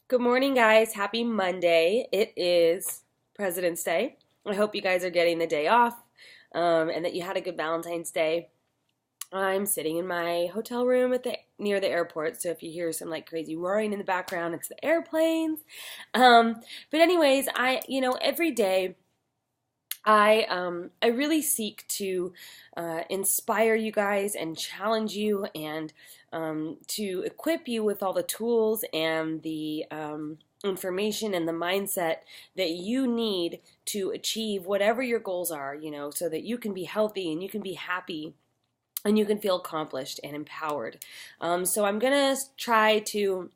Good morning, guys. Happy Monday. It is President's Day. I hope you guys are getting the day off and that you had a good Valentine's Day. I'm sitting in my hotel room near the airport, so if you hear some like crazy roaring in the background, it's the airplanes. Um, but anyways, every day I really seek to inspire you guys and challenge you and to equip you with all the tools and the information and the mindset that you need to achieve whatever your goals are, so that you can be healthy and you can be happy and you can feel accomplished and empowered. So I'm going to try to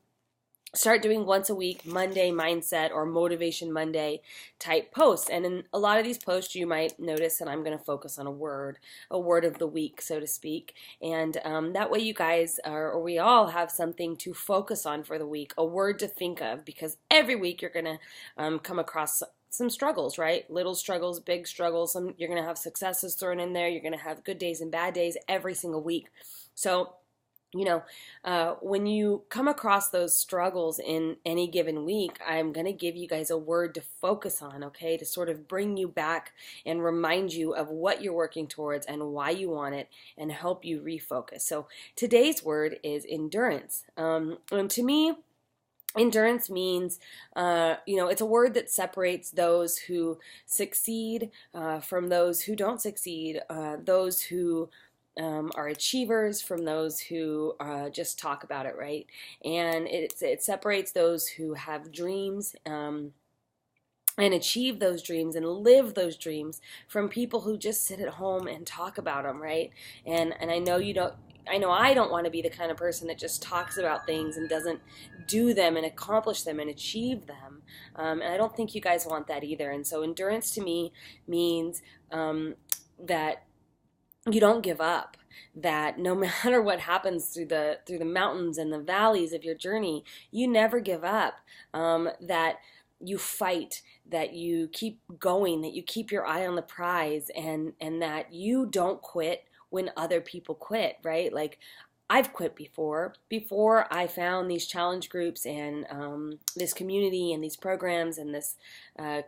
start doing once a week Monday mindset or motivation Monday type posts. And in a lot of these posts, you might notice that I'm going to focus on a word of the week, so to speak. And that way you guys or we all have something to focus on for the week, a word to think of, because every week you're going to come across some struggles, right? Little struggles, big struggles. You're going to have successes thrown in there. You're going to have good days and bad days every single week. So when you come across those struggles in any given week, I'm going to give you guys a word to focus on, okay, to sort of bring you back and remind you of what you're working towards and why you want it and help you refocus. So today's word is endurance. And to me, endurance means, it's a word that separates those who succeed from those who don't succeed, those who are achievers from those who just talk about it, right? And it separates those who have dreams and achieve those dreams and live those dreams from people who just sit at home and talk about them, right? And I know you don't. I know I don't want to be the kind of person that just talks about things and doesn't do them and accomplish them and achieve them. And I don't think you guys want that either. And so endurance to me means that you don't give up, that no matter what happens through the mountains and the valleys of your journey, you never give up, that you fight, that you keep going, that you keep your eye on the prize, and that you don't quit when other people quit, right? Like, I've quit before I found these challenge groups and this community and these programs and this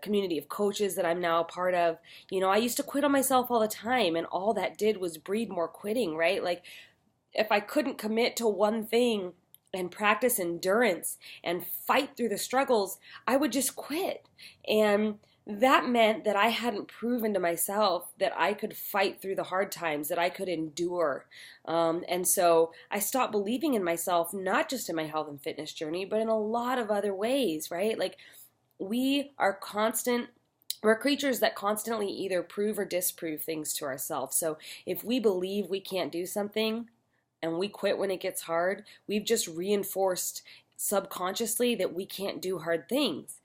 community of coaches that I'm now a part of. I used to quit on myself all the time, and all that did was breed more quitting, right? Like, if I couldn't commit to one thing and practice endurance and fight through the struggles, I would just quit. And that meant that I hadn't proven to myself that I could fight through the hard times, that I could endure. And so I stopped believing in myself, not just in my health and fitness journey, but in a lot of other ways, right? Like, we're creatures that constantly either prove or disprove things to ourselves. So if we believe we can't do something and we quit when it gets hard, we've just reinforced subconsciously that we can't do hard things.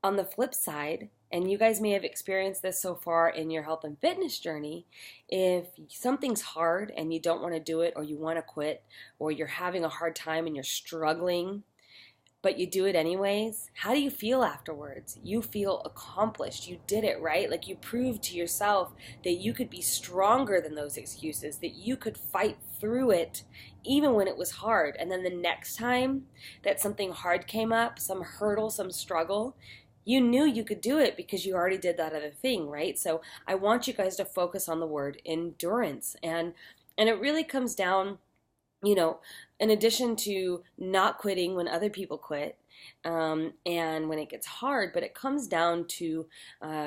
On the flip side, and you guys may have experienced this so far in your health and fitness journey, if something's hard and you don't want to do it, or you want to quit, or you're having a hard time and you're struggling, but you do it anyways, how do you feel afterwards? You feel accomplished. You did it, right? Like, you proved to yourself that you could be stronger than those excuses, that you could fight through it even when it was hard. And then the next time that something hard came up, some hurdle, some struggle, you knew you could do it because you already did that other thing, right? So I want you guys to focus on the word endurance. And it really comes down, in addition to not quitting when other people quit, and when it gets hard, but it comes down to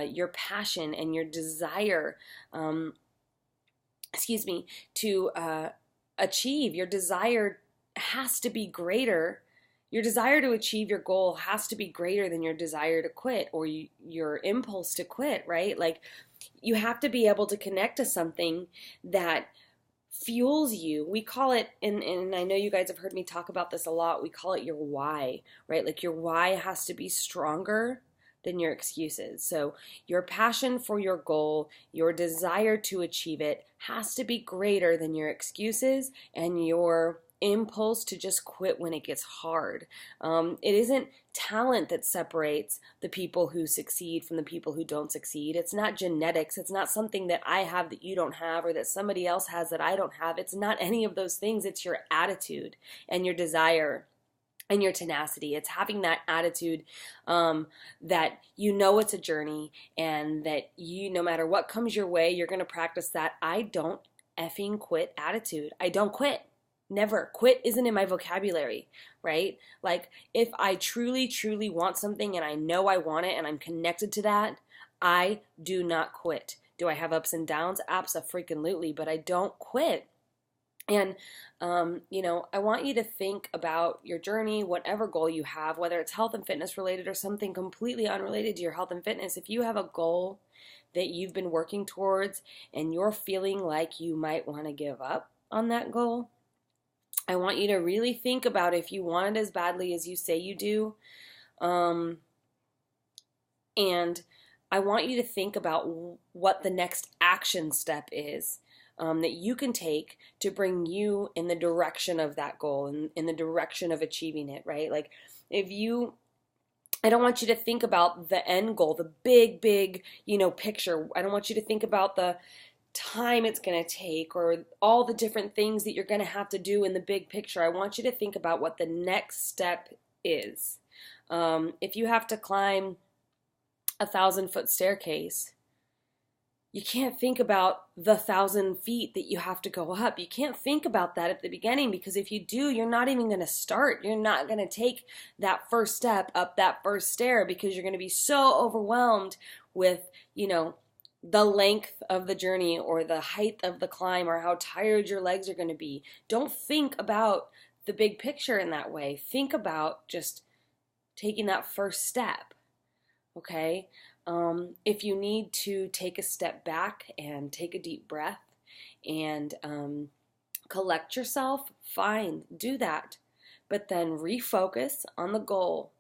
your passion and your desire, to achieve. Your desire has to be greater. Your desire to achieve your goal has to be greater than your desire to quit, or your impulse to quit, right? Like, you have to be able to connect to something that fuels you. We call it, and I know you guys have heard me talk about this a lot, we call it your why, right? Like, your why has to be stronger than your excuses. So your passion for your goal, your desire to achieve it, has to be greater than your excuses and your impulse to just quit when it gets hard. It isn't talent that separates the people who succeed from the people who don't succeed. It's not genetics. It's not something that I have that you don't have, or that somebody else has that I don't have. It's not any of those things. It's your attitude and your desire. and your tenacity. It's having that attitude that you know it's a journey, and that you, no matter what comes your way, you're going to practice that I don't effing quit attitude. I don't quit. Never. Quit isn't in my vocabulary, right? Like, if I truly, truly want something and I know I want it and I'm connected to that, I do not quit. Do I have ups and downs? Abso-freaking-lutely, but I don't quit. And, I want you to think about your journey, whatever goal you have, whether it's health and fitness related or something completely unrelated to your health and fitness. If you have a goal that you've been working towards and you're feeling like you might want to give up on that goal, I want you to really think about if you want it as badly as you say you do. And I want you to think about what the next action step is that you can take to bring you in the direction of that goal and in the direction of achieving it, right? Like, I don't want you to think about the end goal, the big, big, picture. I don't want you to think about the time it's going to take or all the different things that you're going to have to do in the big picture. I want you to think about what the next step is. If you have to climb 1,000-foot staircase, you can't think about the 1,000 feet that you have to go up. You can't think about that at the beginning, because if you do, you're not even going to start. You're not going to take that first step up that first stair, because you're going to be so overwhelmed with, the length of the journey or the height of the climb or how tired your legs are going to be. Don't think about the big picture in that way. Think about just taking that first step, okay? If you need to take a step back and take a deep breath and collect yourself, fine, do that. But then refocus on the goal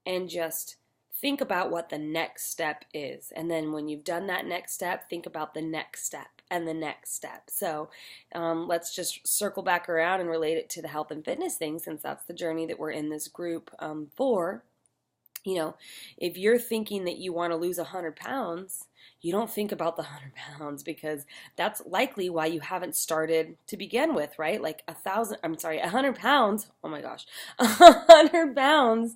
and just think about what the next step is. And then when you've done that next step, think about the next step and the next step. So let's just circle back around and relate it to the health and fitness thing, since that's the journey that we're in this group for. If you're thinking that you want to lose 100 pounds, you don't think about the 100 pounds, because that's likely why you haven't started to begin with, right? Like 100 pounds, oh my gosh, 100 pounds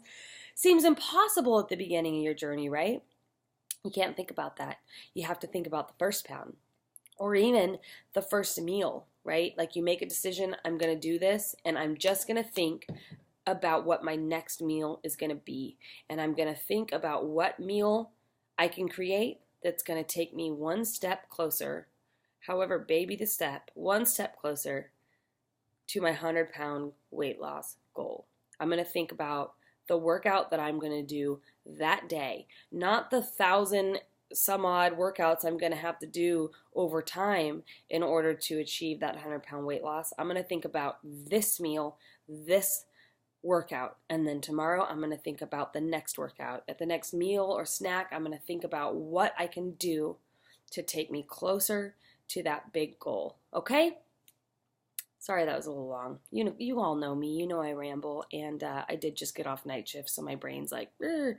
seems impossible at the beginning of your journey, right? You can't think about that. You have to think about the first pound, or even the first meal, right? Like, you make a decision, I'm going to do this, and I'm just going to think about what my next meal is going to be. And I'm going to think about what meal I can create that's going to take me one step closer, however baby the step, one step closer to my 100-pound weight loss goal. I'm going to think about the workout that I'm going to do that day, not the 1,000 some odd workouts I'm going to have to do over time in order to achieve that 100-pound weight loss. I'm going to think about this meal, this workout, and then tomorrow I'm going to think about the next workout. At the next meal or snack, I'm going to think about what I can do to take me closer to that big goal. Okay? Sorry that was a little long. You all know me. You know I ramble, and I did just get off night shift, so my brain's like, "Rrr."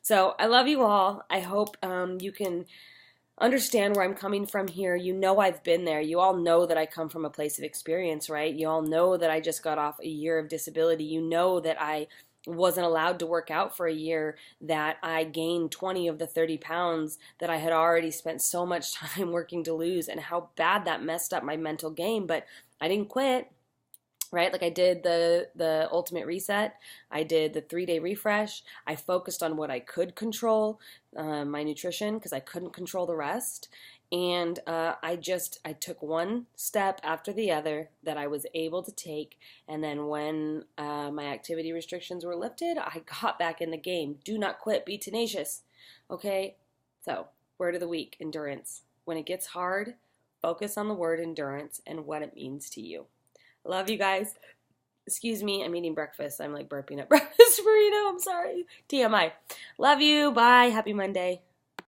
So I love you all. I hope you can understand where I'm coming from here. You know I've been there. You all know that I come from a place of experience, right? You all know that I just got off a year of disability. You know that I wasn't allowed to work out for a year, that I gained 20 of the 30 pounds that I had already spent so much time working to lose, and how bad that messed up my mental game. But I didn't quit, right? Like, I did the ultimate reset. I did the 3-day refresh. I focused on what I could control, my nutrition, because I couldn't control the rest. And I took one step after the other that I was able to take. And then when my activity restrictions were lifted, I got back in the game. Do not quit. Be tenacious. Okay? So, word of the week, endurance. When it gets hard, focus on the word endurance and what it means to you. Love you guys. Excuse me, I'm eating breakfast. I'm like burping up breakfast burrito. I'm sorry. TMI. Love you. Bye. Happy Monday.